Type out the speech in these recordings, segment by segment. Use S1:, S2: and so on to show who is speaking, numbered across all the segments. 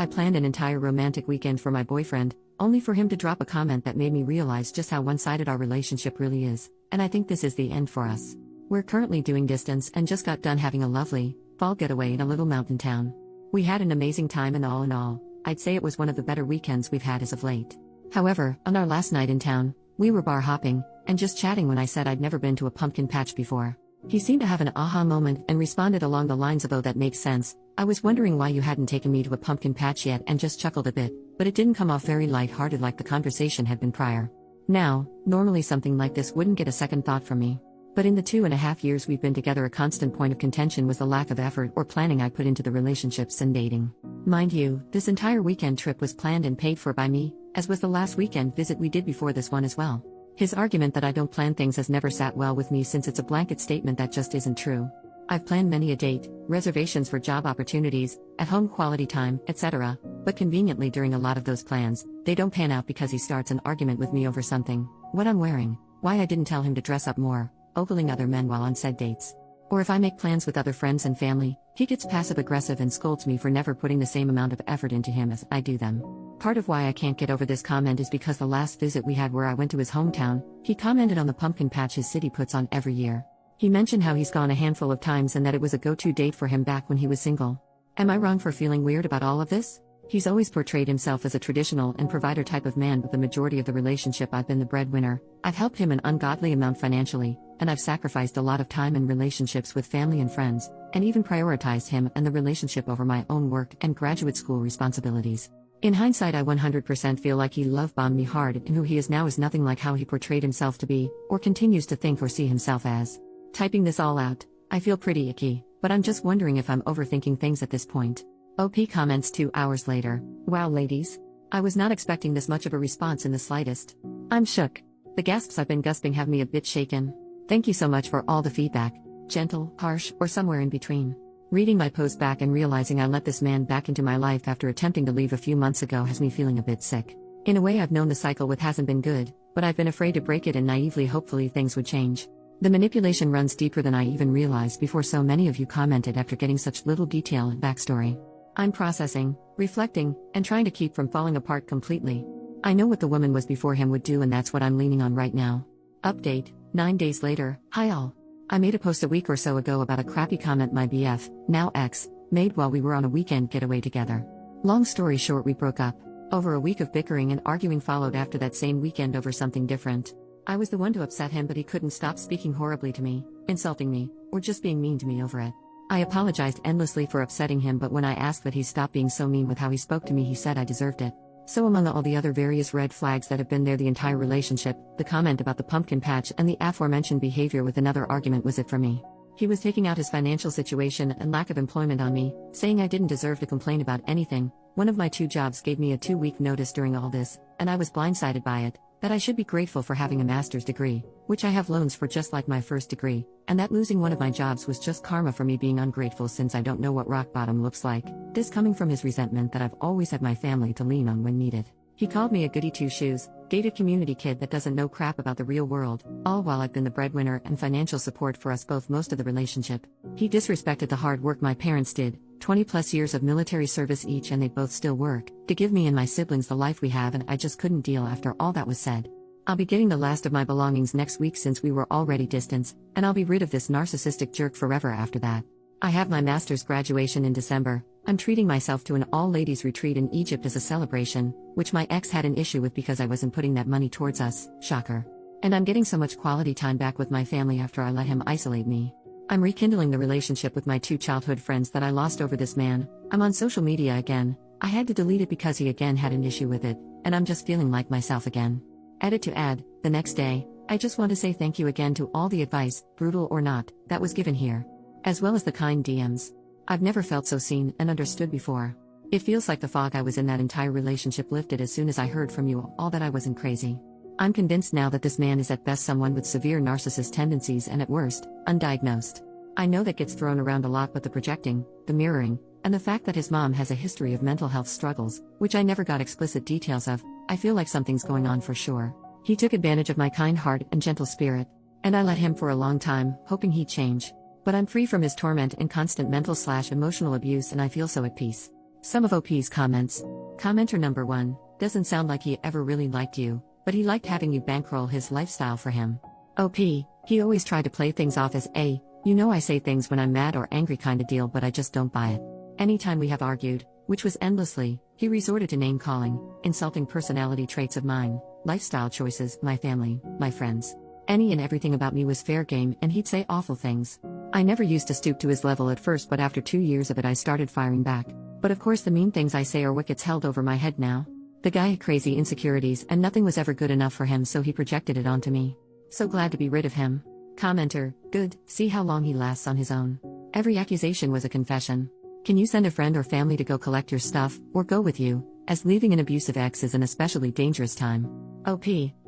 S1: I planned an entire romantic weekend for my boyfriend, only for him to drop a comment that made me realize just how one-sided our relationship really is, and I think this is the end for us. We're currently doing distance and just got done having a lovely, fall getaway in a little mountain town. We had an amazing time and all in all, I'd say it was one of the better weekends we've had as of late. However, on our last night in town, we were bar hopping, and just chatting when I said I'd never been to a pumpkin patch before. He seemed to have an aha moment and responded along the lines of, "Oh, that makes sense. I was wondering why you hadn't taken me to a pumpkin patch yet," and just chuckled a bit, but it didn't come off very light-hearted like the conversation had been prior. Now, normally something like this wouldn't get a second thought from me. But in the 2.5 years we've been together, a constant point of contention was the lack of effort or planning I put into the relationships and dating. Mind you, this entire weekend trip was planned and paid for by me, as was the last weekend visit we did before this one as well. His argument that I don't plan things has never sat well with me, since it's a blanket statement that just isn't true. I've planned many a date, reservations for job opportunities, at-home quality time, etc., but conveniently during a lot of those plans, they don't pan out because he starts an argument with me over something: what I'm wearing, why I didn't tell him to dress up more, ogling other men while on said dates. Or if I make plans with other friends and family, he gets passive-aggressive and scolds me for never putting the same amount of effort into him as I do them. Part of why I can't get over this comment is because the last visit we had where I went to his hometown, he commented on the pumpkin patch his city puts on every year. He mentioned how he's gone a handful of times and that it was a go-to date for him back when he was single. Am I wrong for feeling weird about all of this? He's always portrayed himself as a traditional and provider type of man, but the majority of the relationship I've been the breadwinner. I've helped him an ungodly amount financially, and I've sacrificed a lot of time in relationships with family and friends, and even prioritized him and the relationship over my own work and graduate school responsibilities. In hindsight, I 100% feel like he love-bombed me hard, and who he is now is nothing like how he portrayed himself to be, or continues to think or see himself as. Typing this all out, I feel pretty icky, but I'm just wondering if I'm overthinking things at this point. OP comments 2 hours later. Wow, ladies. I was not expecting this much of a response in the slightest. I'm shook. The gasps I've been gasping have me a bit shaken. Thank you so much for all the feedback. Gentle, harsh, or somewhere in between. Reading my post back and realizing I let this man back into my life after attempting to leave a few months ago has me feeling a bit sick. In a way, I've known the cycle with hasn't been good, but I've been afraid to break it and naively hopefully things would change. The manipulation runs deeper than I even realized before so many of you commented after getting such little detail and backstory. I'm processing, reflecting, and trying to keep from falling apart completely. I know what the woman was before him would do, and that's what I'm leaning on right now. Update, 9 days later. Hi all. I made a post a week or so ago about a crappy comment my BF, now ex, made while we were on a weekend getaway together. Long story short, we broke up. Over a week of bickering and arguing followed after that same weekend over something different. I was the one to upset him, but he couldn't stop speaking horribly to me, insulting me, or just being mean to me over it. I apologized endlessly for upsetting him, but when I asked that he stop being so mean with how he spoke to me, he said I deserved it. So among all the other various red flags that have been there the entire relationship, the comment about the pumpkin patch and the aforementioned behavior with another argument was it for me. He was taking out his financial situation and lack of employment on me, saying I didn't deserve to complain about anything. One of my 2 jobs gave me a 2-week notice during all this, and I was blindsided by it. That I should be grateful for having a master's degree, which I have loans for just like my first degree, and that losing one of my jobs was just karma for me being ungrateful since I don't know what rock bottom looks like. This coming from his resentment that I've always had my family to lean on when needed. He called me a goody two-shoes, gated community kid that doesn't know crap about the real world, all while I've been the breadwinner and financial support for us both most of the relationship. He disrespected the hard work my parents did, 20+ years of military service each, and they both still work, to give me and my siblings the life we have, and I just couldn't deal after all that was said. I'll be getting the last of my belongings next week since we were already distanced, and I'll be rid of this narcissistic jerk forever after that. I have my master's graduation in December. I'm treating myself to an all-ladies retreat in Egypt as a celebration, which my ex had an issue with because I wasn't putting that money towards us, shocker. And I'm getting so much quality time back with my family after I let him isolate me. I'm rekindling the relationship with my 2 childhood friends that I lost over this man. I'm on social media again. I had to delete it because he again had an issue with it, and I'm just feeling like myself again. Edit to add, the next day, I just want to say thank you again to all the advice, brutal or not, that was given here. As well as the kind DMs. I've never felt so seen and understood before. It feels like the fog I was in that entire relationship lifted as soon as I heard from you all that I wasn't crazy. I'm convinced now that this man is at best someone with severe narcissist tendencies and at worst, undiagnosed. I know that gets thrown around a lot, but the projecting, the mirroring, and the fact that his mom has a history of mental health struggles, which I never got explicit details of, I feel like something's going on for sure. He took advantage of my kind heart and gentle spirit, and I let him for a long time, hoping he'd change. But I'm free from his torment and constant mental/emotional abuse, and I feel so at peace. Some of OP's comments. Commenter number 1, doesn't sound like he ever really liked you, but he liked having you bankroll his lifestyle for him. OP, he always tried to play things off as a, you know I say things when I'm mad or angry kinda deal, but I just don't buy it. Anytime we have argued, which was endlessly, he resorted to name calling, insulting personality traits of mine, lifestyle choices, my family, my friends. Any and everything about me was fair game, and he'd say awful things. I never used to stoop to his level at first, but after 2 years of it I started firing back. But of course the mean things I say are what gets held over my head now. The guy had crazy insecurities and nothing was ever good enough for him, so he projected it onto me. So glad to be rid of him. Commenter, good, see how long he lasts on his own. Every accusation was a confession. Can you send a friend or family to go collect your stuff, or go with you, as leaving an abusive ex is an especially dangerous time. OP,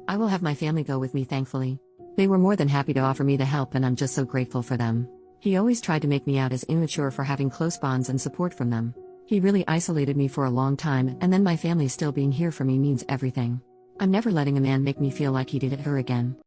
S1: I will have my family go with me thankfully. They were more than happy to offer me the help and I'm just so grateful for them. He always tried to make me out as immature for having close bonds and support from them. He really isolated me for a long time, and then my family still being here for me means everything. I'm never letting a man make me feel like he did it her again.